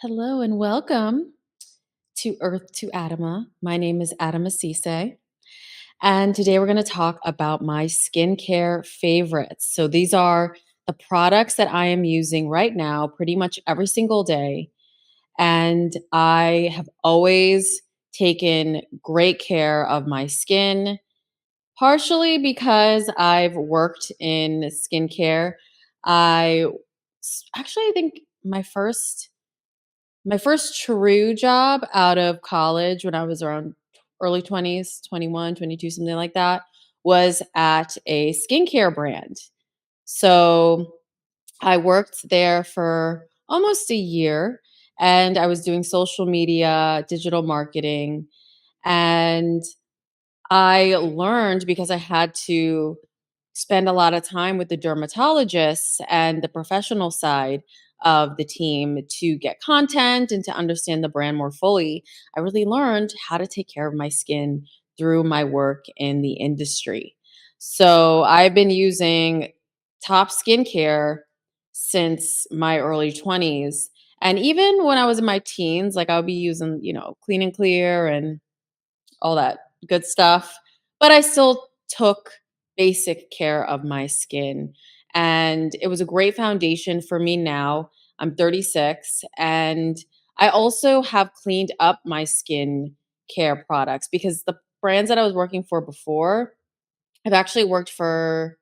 Hello and welcome to Earth to Adama. My name is Adama Sesay, and today we're going to talk about my skincare favorites. So these are the products that I am using right now pretty much every single day, and I have always taken great care of my skin, partially because I've worked in skincare. I I think my first true job out of college when I was around early 20s, 21, 22, something like that, was at a skincare brand. So I worked there for almost a year and I was doing social media, digital marketing, and I learned because I had to spend a lot of time with the dermatologists and the professional side of the team to get content and to understand the brand more fully. I really learned how to take care of my skin through my work in the industry. So I've been using top skincare since my early 20s. And even when I was in my teens, like I would be using, Clean and Clear and all that good stuff. But I still took basic care of my skin. And it was a great foundation for me now. I'm 36 and I also have cleaned up my skin care products because the brands that I was working for before, I've actually worked for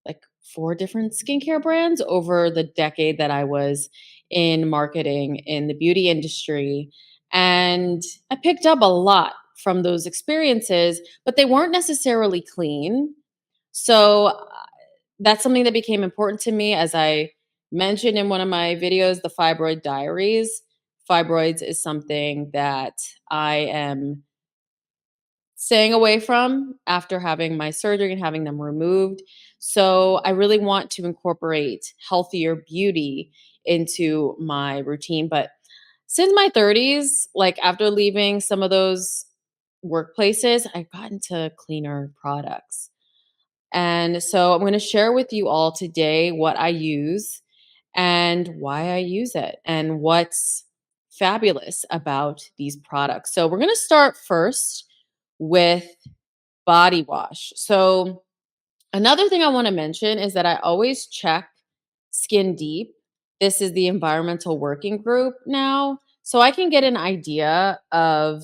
like four different skincare brands over the decade that I was in marketing in the beauty industry. And I picked up a lot from those experiences, but they weren't necessarily clean. So that's something that became important to me as I mentioned in one of my videos, the Fibroid Diaries. Fibroids is something that I am staying away from after having my surgery and having them removed. So I really want to incorporate healthier beauty into my routine. But since my 30s, like after leaving some of those workplaces, I got into cleaner products. And so I'm going to share with you all today what I use and why I use it and what's fabulous about these products. So we're going to start first with body wash. So, another thing I want to mention is that I always check Skin Deep. This is the environmental working group now. So I can get an idea of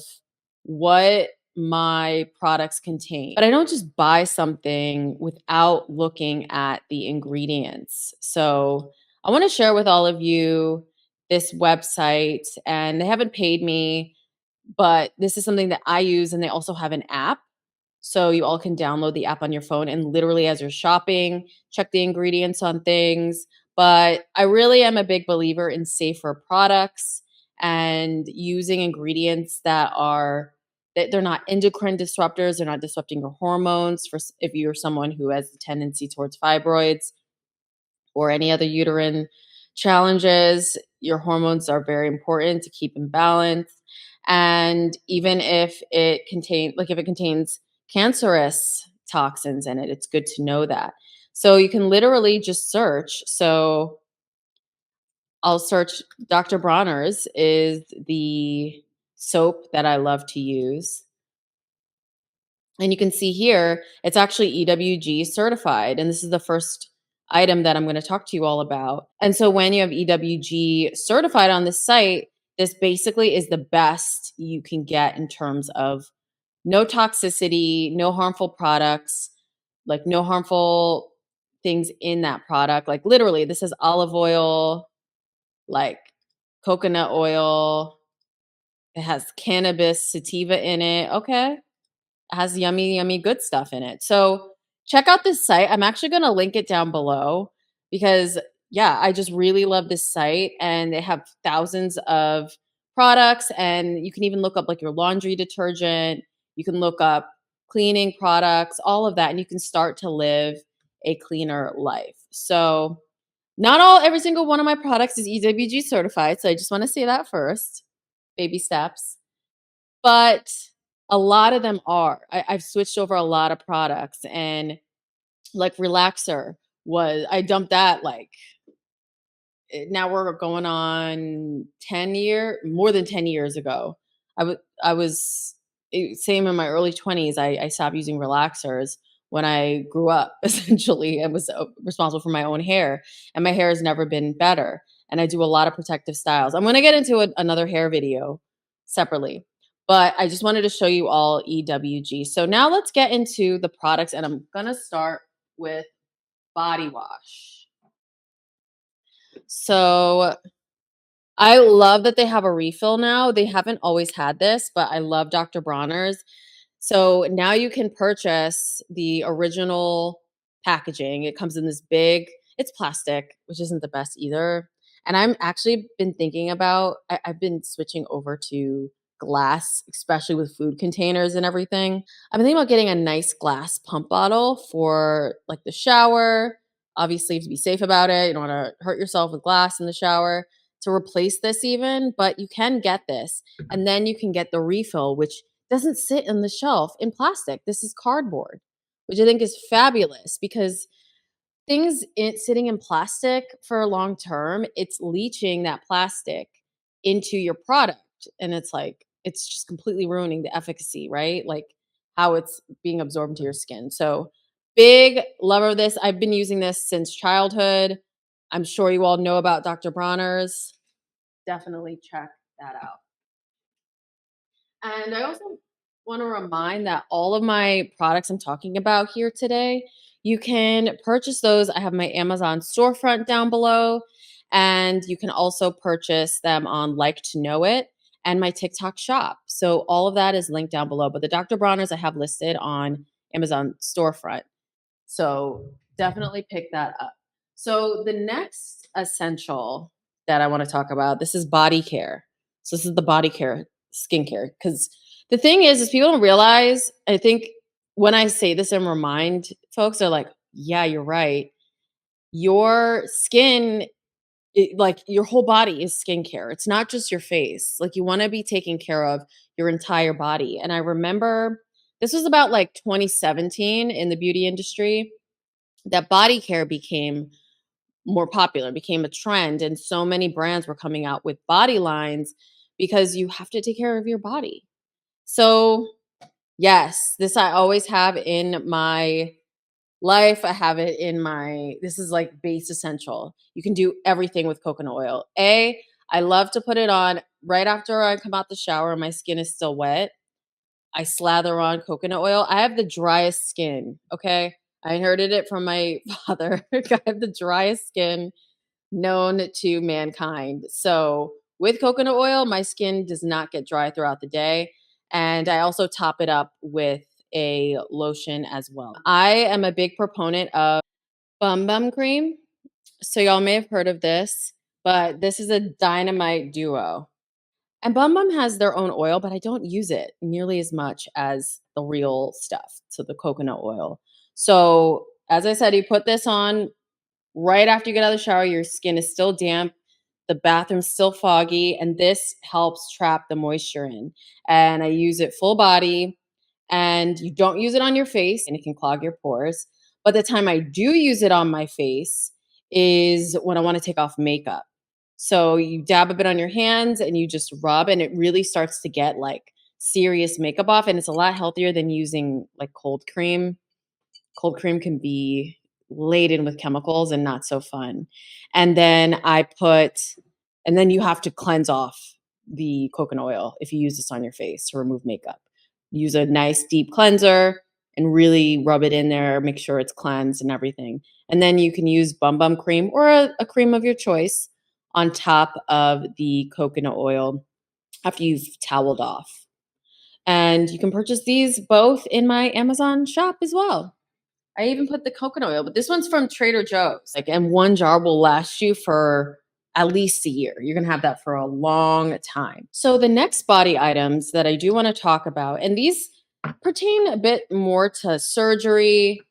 what my products contain. But I don't just buy something without looking at the ingredients. So I want to share with all of you this website, and they haven't paid me, but this is something that I use, and they also have an app so you all can download the app on your phone and literally as you're shopping, check the ingredients on things. But I really am a big believer in safer products and using ingredients that they're not endocrine disruptors, they're not disrupting your hormones if you're someone who has a tendency towards fibroids or any other uterine challenges. Your hormones are very important to keep in balance. And even if it contains cancerous toxins in it, it's good to know that. So you can literally just search. So I'll search Dr. Bronner's is the soap that I love to use. And you can see here, it's actually EWG certified. And this is the first item that I'm going to talk to you all about. And so when you have EWG certified on this site, this basically is the best you can get in terms of no toxicity, no harmful products, like no harmful things in that product. Like literally, this is olive oil, like coconut oil. It has cannabis sativa in it. Okay, has yummy, yummy good stuff in it. So check out this site. I'm actually going to link it down below because, yeah, I just really love this site and they have thousands of products. And you can even look up like your laundry detergent. You can look up cleaning products, all of that. And you can start to live a cleaner life. So, not every single one of my products is EWG certified. So, I just want to say that first. Baby steps. But a lot of them are. I've switched over a lot of products and like relaxer I dumped that like now we're going on more than 10 years ago. I was same in my early 20s. I stopped using relaxers when I grew up, essentially, and was responsible for my own hair. And my hair has never been better. And I do a lot of protective styles. I'm going to get into another hair video separately, but I just wanted to show you all EWG. So now let's get into the products, and I'm going to start with body wash. So I love that they have a refill now. They haven't always had this, but I love Dr. Bronner's. So now you can purchase the original packaging. It comes in this big, it's plastic, which isn't the best either. And I'm actually been thinking about, I've been switching over to glass, especially with food containers and everything. I've been thinking about getting a nice glass pump bottle for like the shower. Obviously, you have to be safe about it. You don't want to hurt yourself with glass in the shower to replace this, even, but you can get this. And then you can get the refill, which doesn't sit on the shelf in plastic. This is cardboard, which I think is fabulous because sitting in plastic for long term, it's leaching that plastic into your product. And it's like, it's just completely ruining the efficacy, right? Like how it's being absorbed into your skin. So, big lover of this. I've been using this since childhood. I'm sure you all know about Dr. Bronner's. Definitely check that out. And I also want to remind that all of my products I'm talking about here today, you can purchase those. I have my Amazon storefront down below, and you can also purchase them on Like to Know It and my TikTok shop. So all of that is linked down below. But the Dr. Bronner's I have listed on Amazon storefront. So definitely pick that up. So the next essential that I want to talk about, this is body care. So this is the body care skincare. Because the thing is people don't realize, I think when I say this and remind folks, they're like, yeah, you're right. Your skin, like your whole body is skincare. It's not just your face. Like you want to be taking care of your entire body. And I remember this was about like 2017 in the beauty industry that body care became more popular, became a trend, and so many brands were coming out with body lines because you have to take care of your body. So, yes, this I always have in my life. I have it in this is like base essential. You can do everything with coconut oil. I love to put it on right after I come out the shower and my skin is still wet. I slather on coconut oil. I have the driest skin, okay? I inherited it from my father. I have the driest skin known to mankind. So, with coconut oil, my skin does not get dry throughout the day. And I also top it up with a lotion as well. I am a big proponent of Bum Bum Cream. So, y'all may have heard of this, but this is a dynamite duo. And Bum Bum has their own oil, but I don't use it nearly as much as the real stuff, so the coconut oil. So, as I said, you put this on right after you get out of the shower, your skin is still damp, the bathroom's still foggy, and this helps trap the moisture in. And I use it full body, and you don't use it on your face, and it can clog your pores. But the time I do use it on my face is when I want to take off makeup. So you dab a bit on your hands and you just rub, and it really starts to get like serious makeup off. And it's a lot healthier than using like cold cream. Cold cream can be laden with chemicals and not so fun. And then and then you have to cleanse off the coconut oil if you use this on your face to remove makeup. Use a nice deep cleanser and really rub it in there, make sure it's cleansed and everything. And then you can use Bum Bum cream or a cream of your choice on top of the coconut oil after you've toweled off. And you can purchase these both in my Amazon shop as well. I even put the coconut oil, but this one's from Trader Joe's. And one jar will last you for at least a year. You're going to have that for a long time. So the next body items that I do want to talk about, and these pertain a bit more to surgery,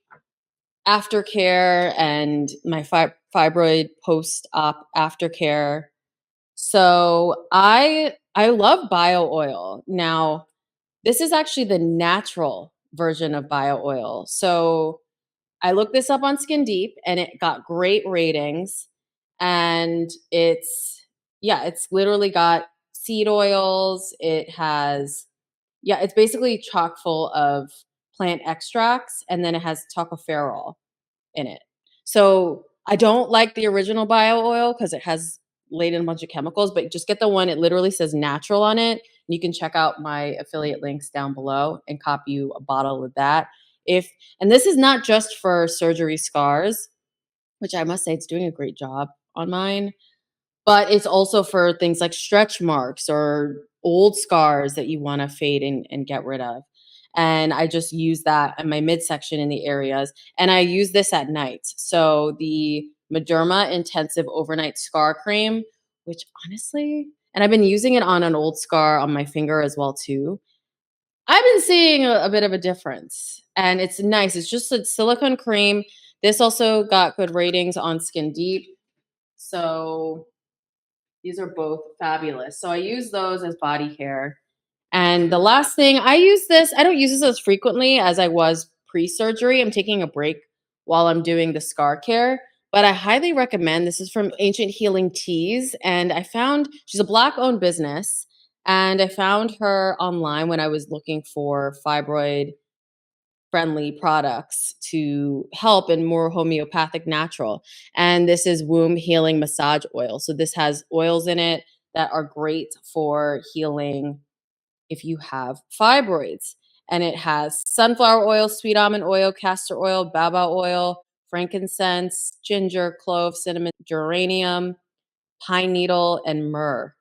aftercare, and my fibroid post-op aftercare. So I love bio oil. Now, this is actually the natural version of bio oil. So I looked this up on Skin Deep and it got great ratings. And it's literally got seed oils. It has, it's basically chock full of plant extracts, and then it has tocopherol in it. So I don't like the original bio oil because it has laid in a bunch of chemicals, but just get the one, it literally says natural on it. And you can check out my affiliate links down below and copy you a bottle of that. If and this is not just for surgery scars, which I must say it's doing a great job on mine, but it's also for things like stretch marks or old scars that you want to fade and get rid of. And I just use that in my midsection in the areas. And I use this at night. So the Mederma Intensive Overnight Scar Cream, which honestly, and I've been using it on an old scar on my finger as well too. I've been seeing a bit of a difference, and it's nice. It's just a silicone cream. This also got good ratings on Skin Deep. So these are both fabulous. So I use those as body care. And the last thing, I don't use this as frequently as I was pre-surgery. I'm taking a break while I'm doing the scar care, but I highly recommend. This is from Ancient Healing Teas, and I found she's a Black-owned business, and I found her online when I was looking for fibroid friendly products to help and more homeopathic natural. And this is womb healing massage oil. So this has oils in it that are great for healing if you have fibroids. And it has sunflower oil, sweet almond oil, castor oil, baba oil, frankincense, ginger, clove, cinnamon, geranium, pine needle, and myrrh.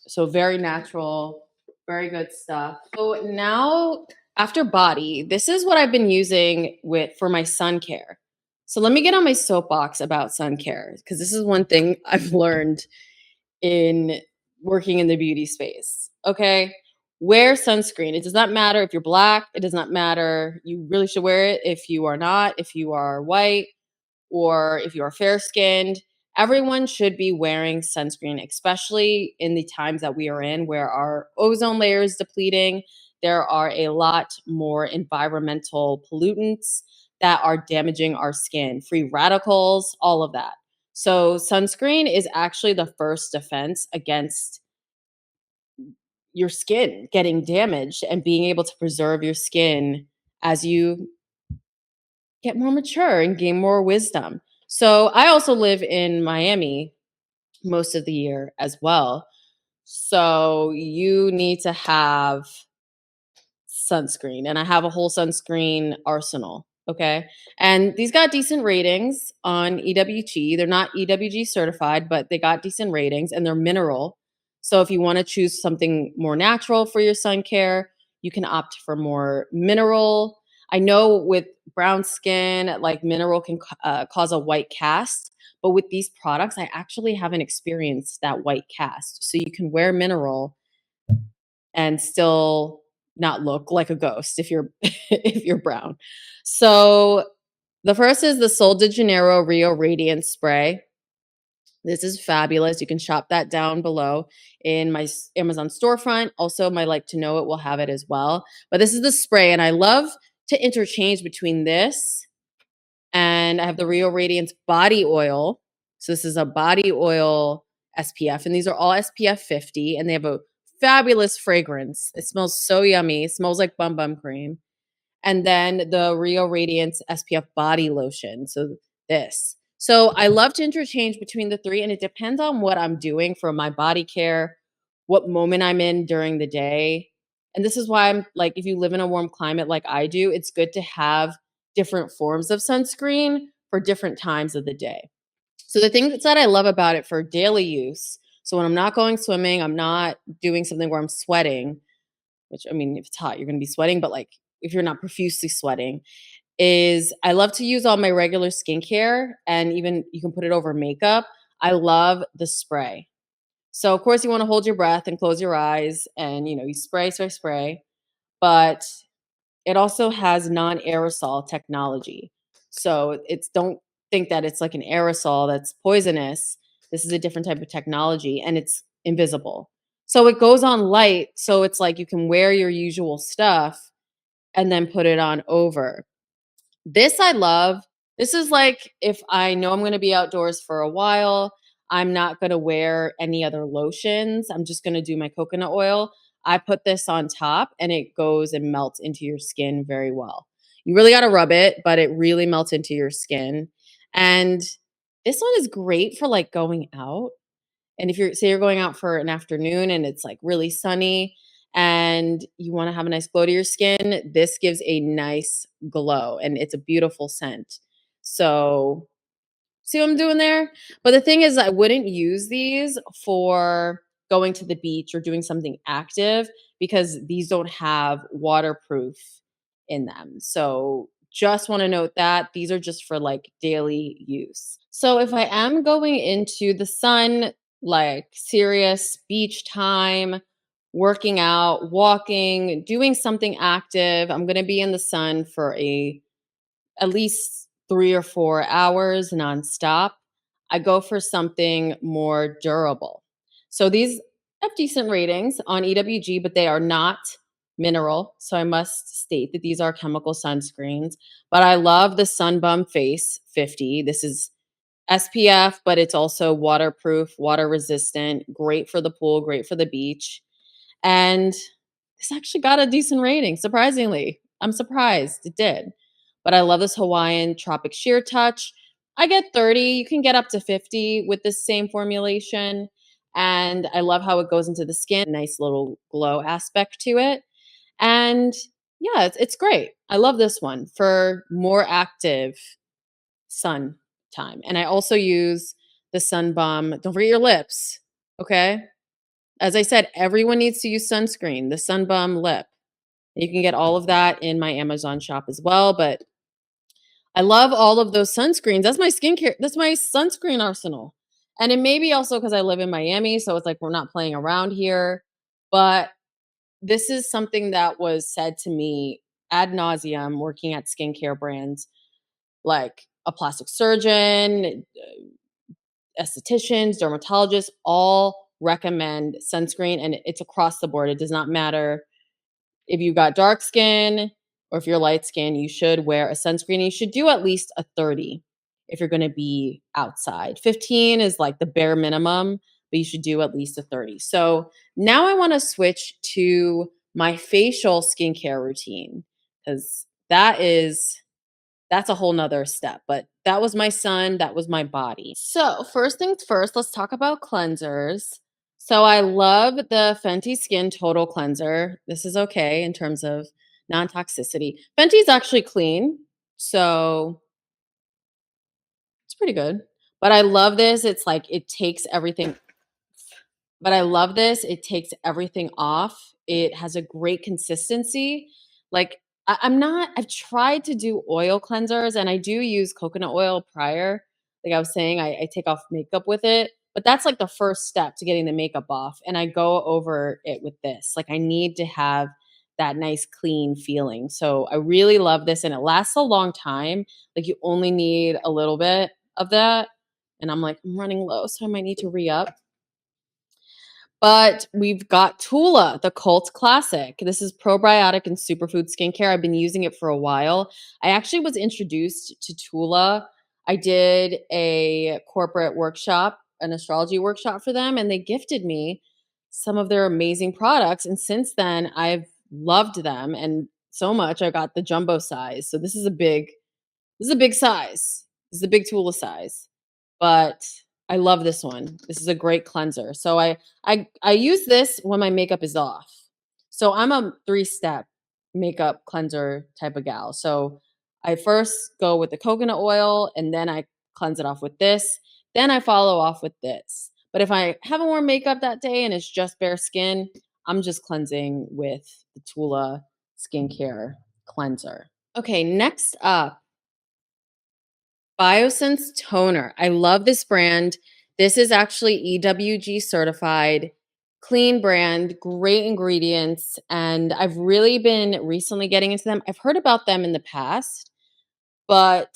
So very natural, very good stuff. So now after body, this is what I've been using with for my sun care. So let me get on my soapbox about sun care because this is one thing I've learned in working in the beauty space. Okay. Wear sunscreen. It does not matter if you're Black. It does not matter. You really should wear it if you are not, if you are white, or if you are fair skinned. Everyone should be wearing sunscreen, especially in the times that we are in where our ozone layer is depleting. There are a lot more environmental pollutants that are damaging our skin, free radicals, all of that. So, sunscreen is actually the first defense against your skin getting damaged and being able to preserve your skin as you get more mature and gain more wisdom. So I also live in Miami most of the year as well. So you need to have sunscreen, and I have a whole sunscreen arsenal. Okay. And these got decent ratings on EWG. They're not EWG certified, but they got decent ratings and they're mineral. So if you want to choose something more natural for your sun care, you can opt for more mineral. I know with brown skin, like mineral can cause a white cast, but with these products, I actually haven't experienced that white cast. So you can wear mineral and still not look like a ghost if you're if you're brown. So the first is the Sol de Janeiro Rio Radiance Spray. This is fabulous. You can shop that down below in my Amazon storefront. Also, my Like to Know It will have it as well. But this is the spray, and I love to interchange between this and I have the Rio Radiance body oil. So this is a body oil SPF, and these are all SPF 50, and they have a fabulous fragrance. It smells so yummy. It smells like bum bum cream. And then the Rio Radiance SPF body lotion. So this. So I love to interchange between the three, and it depends on what I'm doing for my body care, what moment I'm in during the day. And this is why I'm like, if you live in a warm climate like I do, it's good to have different forms of sunscreen for different times of the day. So the thing that I love about it for daily use, so when I'm not going swimming, I'm not doing something where I'm sweating, which I mean, if it's hot, you're going to be sweating, but like if you're not profusely sweating, is I love to use all my regular skincare and even you can put it over makeup. I love the spray. So of course you want to hold your breath and close your eyes and you spray, spray, spray, but it also has non-aerosol technology. So it's don't think that it's like an aerosol that's poisonous. This is a different type of technology and it's invisible. So it goes on light. So it's like you can wear your usual stuff and then put it on over. This I love. This is like if I know I'm gonna be outdoors for a while, I'm not gonna wear any other lotions, I'm just gonna do my coconut oil. I put this on top and it goes and melts into your skin very well. You really gotta rub it, but it really melts into your skin. And this one is great for like going out. And if you're going out for an afternoon and it's like really sunny and you want to have a nice glow to your skin, this gives a nice glow and it's a beautiful scent. So, see what I'm doing there? But the thing is, I wouldn't use these for going to the beach or doing something active because these don't have waterproof in them. So, just want to note that these are just for like daily use. So, if I am going into the sun, like serious beach time, working out, walking, doing something active, I'm going to be in the sun for a at least 3 or 4 hours nonstop, I go for something more durable. So these have decent ratings on EWG, but they are not mineral. So I must state that these are chemical sunscreens. But I love the Sunbum Face 50. This is SPF, but it's also waterproof, water resistant, great for the pool, great for the beach. And this actually got a decent rating, surprisingly. I'm surprised it did. But I love this Hawaiian Tropic Sheer Touch. I get 30. You can get up to 50 with this same formulation. And I love how it goes into the skin, nice little glow aspect to it. And yeah, it's great. I love this one for more active sun time. And I also use the Sun Balm. Don't forget your lips, okay? As I said, everyone needs to use sunscreen, the Sun Balm Lip. You can get all of that in my Amazon shop as well, but I love all of those sunscreens. That's my skincare, that's my sunscreen arsenal. And it may be also because I live in Miami, so it's like we're not playing around here. But this is something that was said to me ad nauseum working at skincare brands like a plastic surgeon, estheticians, dermatologists, all recommend sunscreen and it's across the board. It does not matter if you got dark skin or if you're light skin, you should wear a sunscreen. You should do at least a 30 if you're going to be outside. 15 is like the bare minimum, but you should do at least a 30. So now I want to switch to my facial skincare routine because that's a whole nother step. But that was my sun, that was my body. So, first things first, let's talk about cleansers. So, I love the Fenty Skin Total Cleanser. This is okay in terms of non toxicity. Fenty's actually clean, so it's pretty good. But I love this. It's like it takes everything but I love this. It takes everything off. It has a great consistency. Like I've tried to do oil cleansers and I do use coconut oil prior. Like I was saying, I take off makeup with it. But that's like the first step to getting the makeup off. And I go over it with this. Like I need to have that nice clean feeling. So I really love this and it lasts a long time. Like you only need a little bit of that. And I'm like, I'm running low, so I might need to re-up. But we've got Tula, the cult classic. This is probiotic and superfood skincare. I've been using it for a while. I actually was introduced to Tula. I did a corporate workshop, an astrology workshop for them, and they gifted me some of their amazing products. And since then, I've loved them and so much I got the jumbo size. So this is a big size. This is a big Tula size. But I love this one. This is a great cleanser. So I use this when my makeup is off. So I'm a 3-step makeup cleanser type of gal. So I first go with the coconut oil and then I cleanse it off with this. Then I follow off with this. But if I haven't worn makeup that day and it's just bare skin, I'm just cleansing with the Tula skincare cleanser. Okay, next up, Biosense toner. I love this brand. This is actually EWG certified, clean brand, great ingredients, and I've really been recently getting into them. I've heard about them in the past, but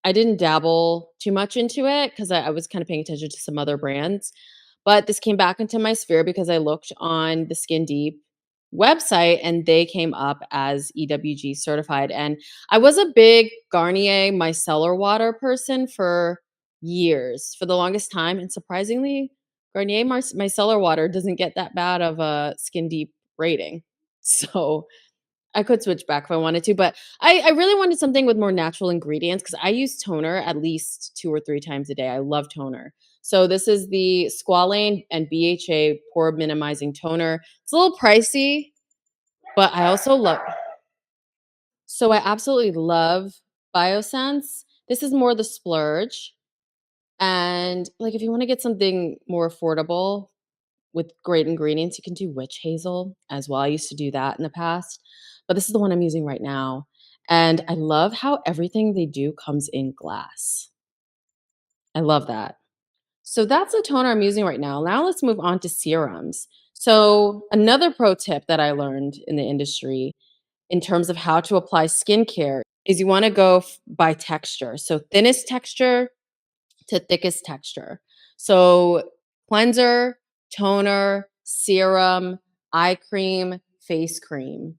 I didn't dabble too much into it because I was kind of paying attention to some other brands. But this came back into my sphere because I looked on the Skin Deep website, and they came up as EWG certified. And I was a big Garnier micellar water person for years, for the longest time. And surprisingly, Garnier micellar water doesn't get that bad of a skin deep rating. So I could switch back if I wanted to, but I really wanted something with more natural ingredients because I use toner at least 2 or 3 times a day. I love toner. So this is the Squalane and BHA pore minimizing toner. It's a little pricey, but I also love. So I absolutely love Biosense. This is more the splurge, and like if you want to get something more affordable with great ingredients, you can do witch hazel as well. I used to do that in the past, but this is the one I'm using right now. And I love how everything they do comes in glass. I love that. So that's the toner I'm using right now. Now let's move on to serums. So another pro tip that I learned in the industry in terms of how to apply skincare is you want to go by texture. So thinnest texture to thickest texture. So cleanser, toner, serum, eye cream, face cream.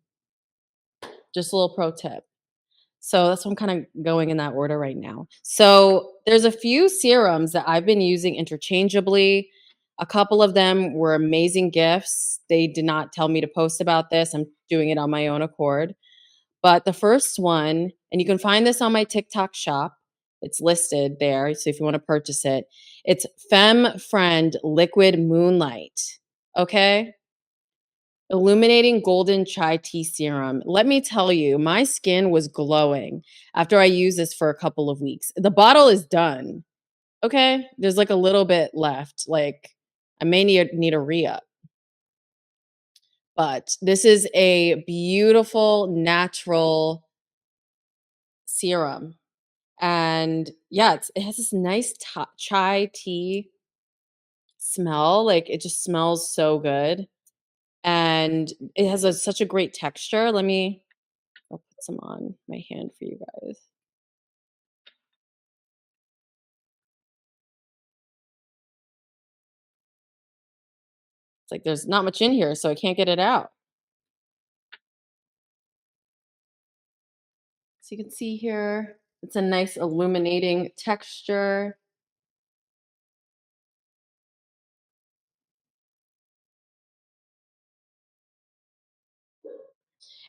Just a little pro tip. So that's what I'm kind of going in that order right now. So there's a few serums that I've been using interchangeably. A couple of them were amazing gifts. They did not tell me to post about this. I'm doing it on my own accord. But the first one, and you can find this on my TikTok shop, it's listed there. So if you want to purchase it, it's Femme Friend Liquid Moonlight. Okay. Illuminating Golden Chai Tea Serum. Let me tell you, my skin was glowing after I used this for a couple of weeks. The bottle is done. Okay. There's like a little bit left. Like I may need a re up. But this is a beautiful, natural serum. And yeah, it has this nice chai tea smell. Like it just smells so good. And it has such a great texture. I'll put some on my hand for you guys. It's like there's not much in here, so I can't get it out. So you can see here, it's a nice illuminating texture.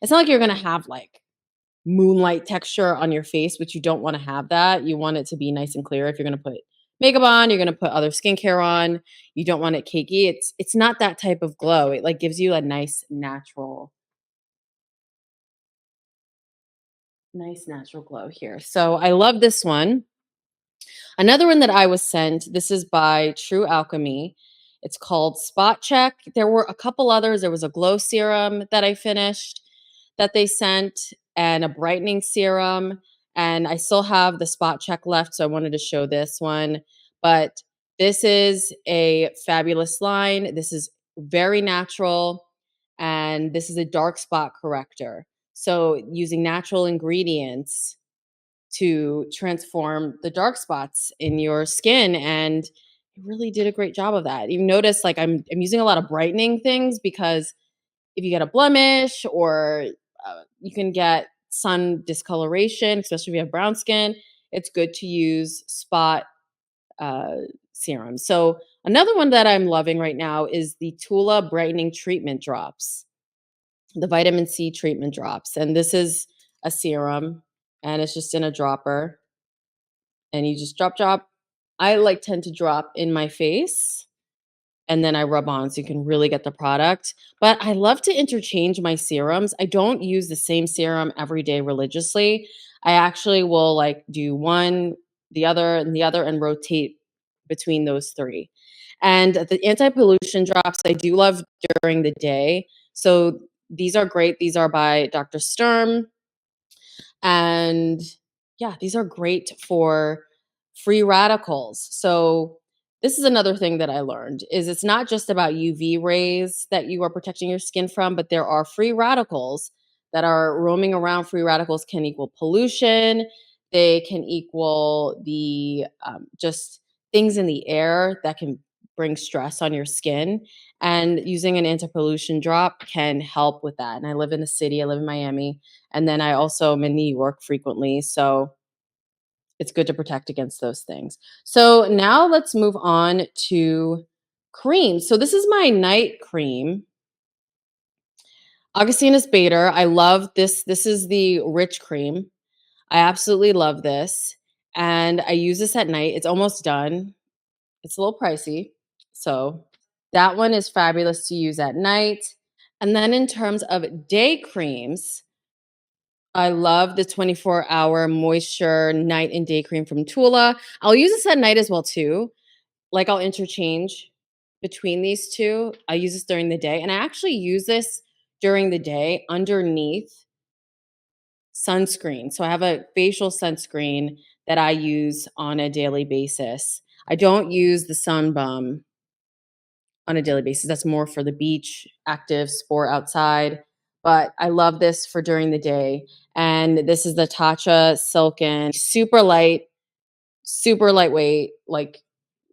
It's not like you're gonna have like moonlight texture on your face, which you don't want to have that. You want it to be nice and clear. If you're going to put makeup on, you're going to put other skincare on. You don't want it cakey. It's not that type of glow. It like gives you a nice natural glow here. So I love this one. Another one that I was sent, this is by True Alchemy. It's called Spot Check. There were a couple others. There was a glow serum that I finished that they sent, and a brightening serum. And I still have the Spot Check left, so I wanted to show this one. But this is a fabulous line. This is very natural, and this is a dark spot corrector. So using natural ingredients to transform the dark spots in your skin, and it really did a great job of that. You notice like I'm using a lot of brightening things because if you get a blemish or you can get sun discoloration, especially if you have brown skin, it's good to use spot uh, serum. So another one that I'm loving right now is the Tula brightening treatment drops, the vitamin C treatment drops, and this is a serum, and it's just in a dropper, and you just drop. I like tend to drop in my face and then I rub on so you can really get the product. But I love to interchange my serums. I don't use the same serum every day religiously. I actually will like do one, the other, and rotate between those three. And the anti-pollution drops I do love during the day. So these are great. These are by Dr. Sturm. And yeah, these are great for free radicals. So this is another thing that I learned is it's not just about UV rays that you are protecting your skin from, but there are free radicals that are roaming around. Free radicals can equal pollution. They can equal the just things in the air that can bring stress on your skin, and using an anti-pollution drop can help with that. And I live in the city, I live in Miami, and then I also am in New York frequently, so it's good to protect against those things. So now let's move on to cream. So this is my night cream. Augustinus Bader. I love this. This is the rich cream. I absolutely love this. And I use this at night. It's almost done. It's a little pricey. So that one is fabulous to use at night. And then in terms of day creams, I love the 24-hour moisture night and day cream from Tula. I'll use this at night as well too. Like I'll interchange between these two. I use this during the day, and I actually use this during the day underneath sunscreen. So I have a facial sunscreen that I use on a daily basis. I don't use the sun bum on a daily basis. That's more for the beach, active sport outside. But I love this for during the day. And this is the Tatcha Silken, super lightweight, like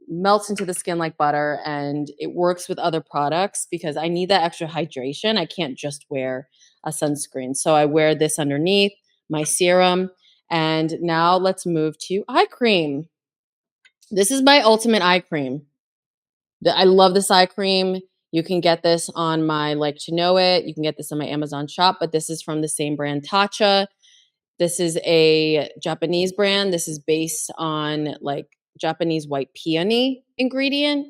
melts into the skin like butter, and it works with other products because I need that extra hydration. I can't just wear a sunscreen. So I wear this underneath my serum. And now let's move to eye cream. This is my ultimate eye cream. I love this eye cream. You can get this on my Like to Know It. You can get this on my Amazon shop, but this is from the same brand, Tatcha. This is a Japanese brand. This is based on like Japanese white peony ingredient,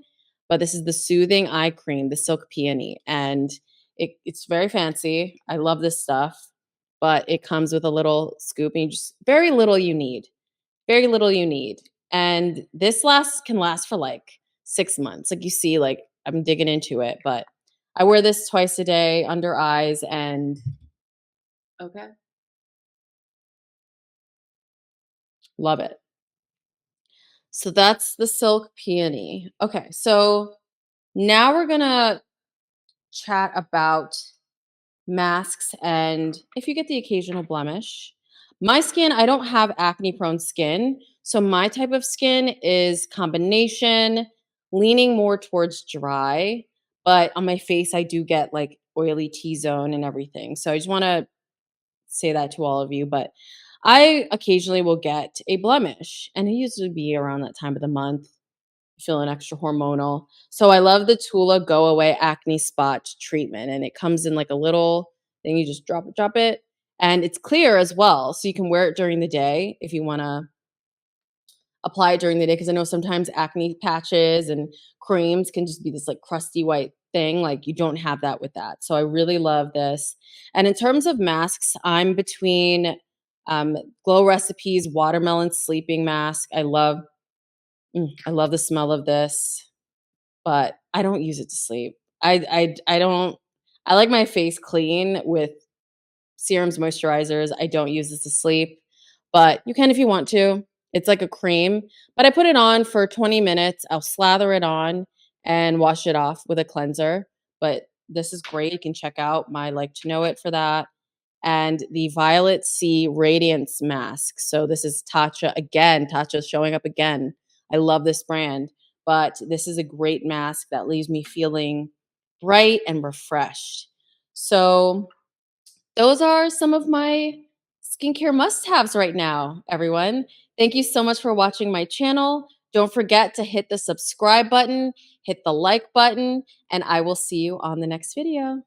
but this is the soothing eye cream, the silk peony, and it's very fancy. I love this stuff, but it comes with a little scoop, and you just very little you need, very little you need, and this can last for like 6 months. Like you see, like I'm digging into it, but I wear this twice a day under eyes, and okay, love it. So that's the silk peony. Okay, so now we're gonna chat about masks and if you get the occasional blemish. My skin, I don't have acne prone skin. So my type of skin is combination, leaning more towards dry. But on my face, I do get like oily T zone and everything. So I just wanna say that to all of you. But I occasionally will get a blemish, and it usually be around that time of the month feeling extra hormonal. So I love the Tula Go Away Acne Spot treatment, and it comes in like a little thing. You just drop it, and it's clear as well, so you can wear it during the day if you want to apply it during the day. Because I know sometimes acne patches and creams can just be this like crusty white thing. Like you don't have that with that. So I really love this. And in terms of masks, I'm between um, Glow Recipes Watermelon Sleeping Mask. I love the smell of this, but I don't use it to sleep. I don't. I like my face clean with serums, moisturizers. I don't use this to sleep, but you can if you want to. It's like a cream, but I put it on for 20 minutes. I'll slather it on and wash it off with a cleanser. But this is great. You can check out my Like to Know It for that. And the Violet Sea Radiance Mask. So this is Tatcha again. Tatcha's showing up again. I love this brand, but this is a great mask that leaves me feeling bright and refreshed. So those are some of my skincare must-haves right now, everyone. Thank you so much for watching my channel. Don't forget to hit the subscribe button, hit the like button, and I will see you on the next video.